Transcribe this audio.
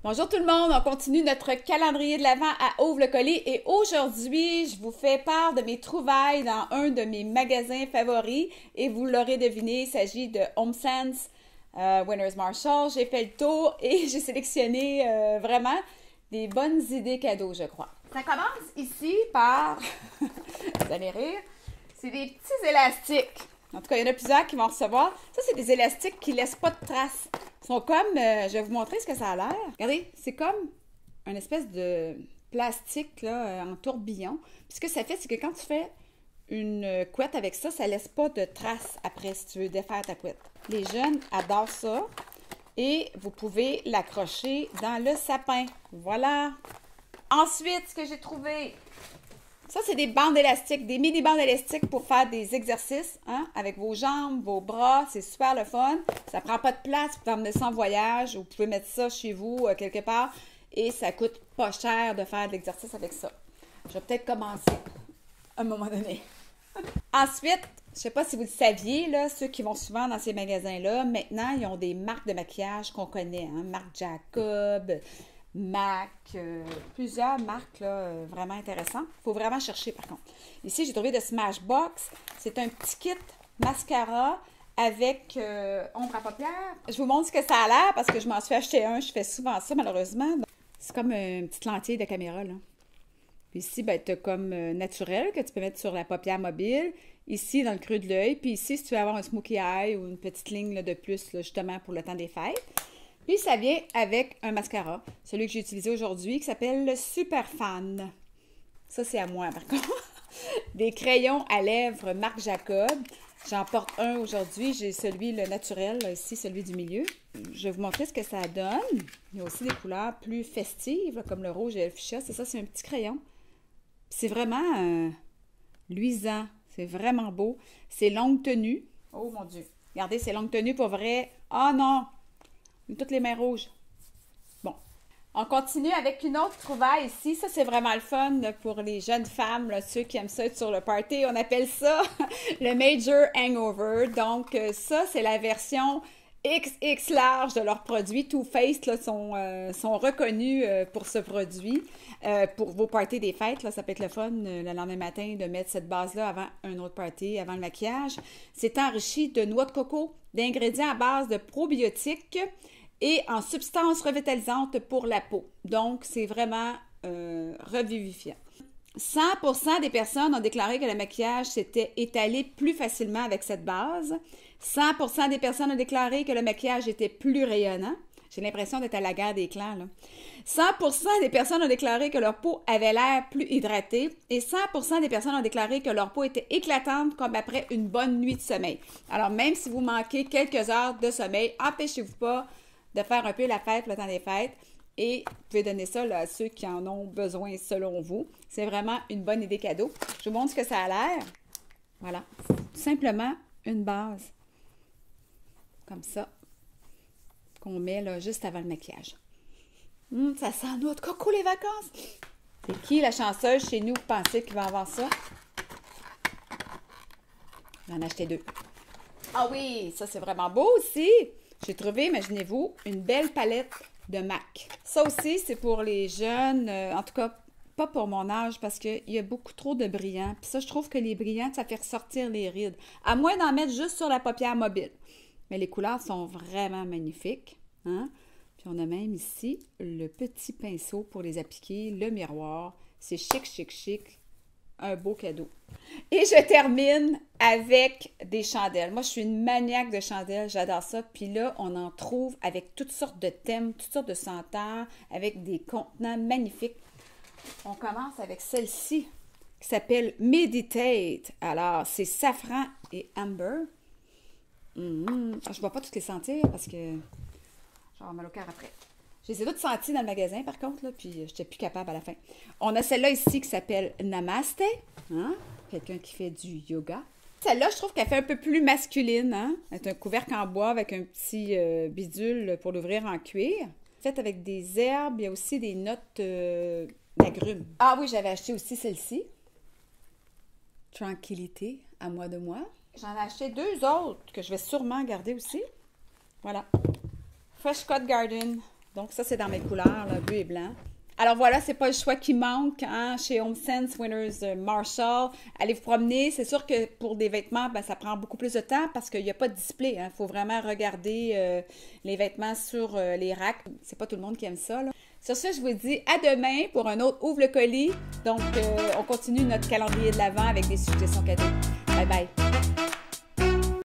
Bonjour tout le monde, on continue notre calendrier de l'Avent à Ouvre-le-Colis et aujourd'hui, je vous fais part de mes trouvailles dans un de mes magasins favoris et vous l'aurez deviné, il s'agit de HomeSense Winners Marshall. J'ai fait le tour et j'ai sélectionné vraiment des bonnes idées cadeaux, je crois. Ça commence ici par, vous allez rire, c'est des petits élastiques. En tout cas, il y en a plusieurs qui vont recevoir. Ça, c'est des élastiques qui ne laissent pas de traces. Ils sont comme, je vais vous montrer ce que ça a l'air. Regardez, c'est comme une espèce de plastique là, en tourbillon. Puis ce que ça fait, c'est que quand tu fais une couette avec ça, ça ne laisse pas de traces après si tu veux défaire ta couette. Les jeunes adorent ça. Et vous pouvez l'accrocher dans le sapin. Voilà. Ensuite, ce que j'ai trouvé... Ça, c'est des bandes élastiques, des mini-bandes élastiques pour faire des exercices hein, avec vos jambes, vos bras. C'est super le fun. Ça prend pas de place. Vous pouvez emmener ça en voyage. Vous pouvez mettre ça chez vous quelque part. Et ça coûte pas cher de faire de l'exercice avec ça. Je vais peut-être commencer à un moment donné. Ensuite, je sais pas si vous le saviez, là, ceux qui vont souvent dans ces magasins-là, maintenant, ils ont des marques de maquillage qu'on connaît. Hein, Marc Jacob... MAC, plusieurs marques là, vraiment intéressantes. Il faut vraiment chercher par contre. Ici, j'ai trouvé de Smashbox. C'est un petit kit mascara avec ombre à paupières. Je vous montre ce que ça a l'air parce que je m'en suis acheté un. Je fais souvent ça malheureusement. C'est comme une petite lentille de caméra. Là. Puis ici, ben, tu as comme naturel que tu peux mettre sur la paupière mobile. Ici, dans le creux de l'œil. Puis ici, si tu veux avoir un smokey eye ou une petite ligne là, de plus là, justement pour le temps des fêtes. Puis, ça vient avec un mascara, celui que j'ai utilisé aujourd'hui, qui s'appelle le Super Fan. Ça, c'est à moi, par contre. Des crayons à lèvres Marc Jacob. J'en porte un aujourd'hui. J'ai celui, le naturel, là, ici, celui du milieu. Je vais vous montrer ce que ça donne. Il y a aussi des couleurs plus festives, là, comme le rouge et le fuchsia. C'est ça, c'est un petit crayon. C'est vraiment luisant. C'est vraiment beau. C'est longue tenue. Oh, mon Dieu. Regardez, c'est longue tenue pour vrai. Oh non! Toutes les mains rouges. Bon. On continue avec une autre trouvaille ici. Ça, c'est vraiment le fun pour les jeunes femmes, là, ceux qui aiment ça être sur le party. On appelle ça le Major Hangover. Donc, ça, c'est la version XX large de leur produit. Too Faced là, sont reconnus pour ce produit. Pour vos parties des fêtes, là, ça peut être le fun le lendemain matin de mettre cette base-là avant un autre party, avant le maquillage. C'est enrichi de noix de coco, d'ingrédients à base de probiotiques et en substances revitalisantes pour la peau. Donc, c'est vraiment revivifiant. 100% des personnes ont déclaré que le maquillage s'était étalé plus facilement avec cette base. 100% des personnes ont déclaré que le maquillage était plus rayonnant. J'ai l'impression d'être à la guerre des clans, là. 100% des personnes ont déclaré que leur peau avait l'air plus hydratée et 100% des personnes ont déclaré que leur peau était éclatante comme après une bonne nuit de sommeil. Alors, même si vous manquez quelques heures de sommeil, empêchez-vous pas de faire un peu la fête le temps des fêtes et vous pouvez donner ça là, à ceux qui en ont besoin selon vous. C'est vraiment une bonne idée cadeau. Je vous montre ce que ça a l'air. Voilà. Tout simplement une base. Comme ça. Qu'on met là, juste avant le maquillage. Ça sent noix de coco les vacances. C'est qui la chanceuse chez nous qui pensait qu'il va avoir ça? J'en ai acheté 2. Ah oui, ça c'est vraiment beau aussi. J'ai trouvé, imaginez-vous, une belle palette de MAC. Ça aussi, c'est pour les jeunes, en tout cas, pas pour mon âge, parce qu'il y a beaucoup trop de brillants. Puis ça, je trouve que les brillants, ça fait ressortir les rides. À moins d'en mettre juste sur la paupière mobile. Mais les couleurs sont vraiment magnifiques. Hein? Puis on a même ici le petit pinceau pour les appliquer, le miroir. C'est chic, chic, chic. Un beau cadeau. Et je termine avec des chandelles. Moi, je suis une maniaque de chandelles. J'adore ça. Puis là, on en trouve avec toutes sortes de thèmes, toutes sortes de senteurs, avec des contenants magnifiques. On commence avec celle-ci qui s'appelle Meditate. Alors, c'est safran et amber. Je ne vais pas toutes les sentir parce que j'aurai mal au cœur après. Je les ai toutes senties dans le magasin, par contre, là, puis je n'étais plus capable à la fin. On a celle-là ici qui s'appelle Namaste. Hein? Quelqu'un qui fait du yoga. Celle-là, je trouve qu'elle fait un peu plus masculine. Hein? Elle est un couvercle en bois avec un petit bidule pour l'ouvrir en cuir. Faite avec des herbes. Il y a aussi des notes d'agrumes. Ah oui, j'avais acheté aussi celle-ci. Tranquillité, à moi de moi. J'en ai acheté 2 autres que je vais sûrement garder aussi. Voilà. Fresh Cut Garden Donc ça, c'est dans mes couleurs, là, bleu et blanc. Alors voilà, c'est pas le choix qui manque hein, chez HomeSense, Winners, Marshall. Allez vous promener. C'est sûr que pour des vêtements, ben, ça prend beaucoup plus de temps parce qu'il n'y a pas de display. Il faut vraiment regarder les vêtements sur les racks. C'est pas tout le monde qui aime ça. Là. Sur ce, je vous dis à demain pour un autre Ouvre le colis. Donc, on continue notre calendrier de l'Avent avec des suggestions cadeaux. Bye bye!